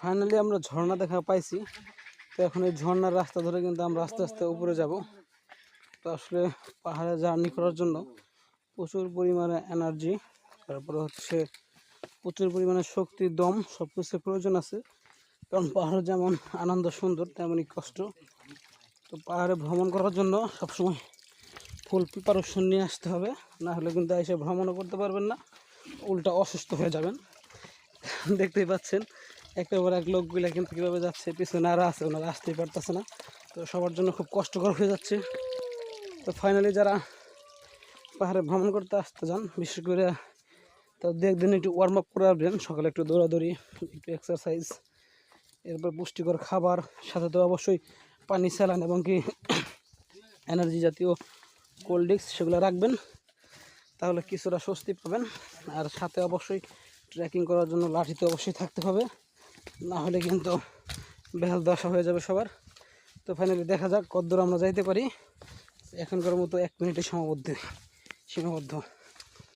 Finally আমরা ঝর্ণা দেখা পাইছি। তো এখন এই ঝর্ণার রাস্তা ধরে কিন্তু আমরা আস্তে আস্তে উপরে যাব। তো আসলে পাহাড়ে জার্নি করার জন্য প্রচুর পরিমাণে এনার্জি, তারপরে হচ্ছে প্রচুর পরিমাণে শক্তি, দম, সব কিছুর প্রয়োজন আছে। কারণ পাহাড় যেমন আনন্দ সুন্দর তেমনই কষ্ট। তো পাহাড়ে ভ্রমণ করার জন্য সবসময় ফুল প্রিপারেশন নিয়ে আসতে হবে, না হলে কিন্তু এসে ভ্রমণও করতে পারবেন না, উল্টা অসুস্থ হয়ে যাবেন। দেখতেই পাচ্ছেন একটা পর এক লোকগুলা কিন্তু কীভাবে যাচ্ছে, পিছনে আরও আছে, ওনারা আসতেই পারতেছে না। তো সবার জন্য খুব কষ্টকর হয়ে যাচ্ছে। তো ফাইনালি যারা পাহাড়ে ভ্রমণ করতে আসতে যান, বিশেষ করে তো একদিন একটু ওয়ার্ম আপ করে আসবেন, সকালে একটু দৌড়াদৌড়ি, একটু এক্সারসাইজ, এরপর পুষ্টিকর খাবার, সাথে তো অবশ্যই পানি, স্যালান এবং কি এনার্জি জাতীয় কোল্ড ড্রিঙ্কস সেগুলো রাখবেন, তাহলে কিছুটা স্বস্তি পাবেন। আর সাথে অবশ্যই ট্রেকিং করার জন্য লাঠি তো অবশ্যই থাকতে হবে, না হলে কিন্তু বেহাল দশা হয়ে যাবে সবার। তো ফাইনালি দেখা যাক কতদূর আমরা যাইতে পারি। এখনকার মতো 1 মিনিটে সীমাবদ্ধ।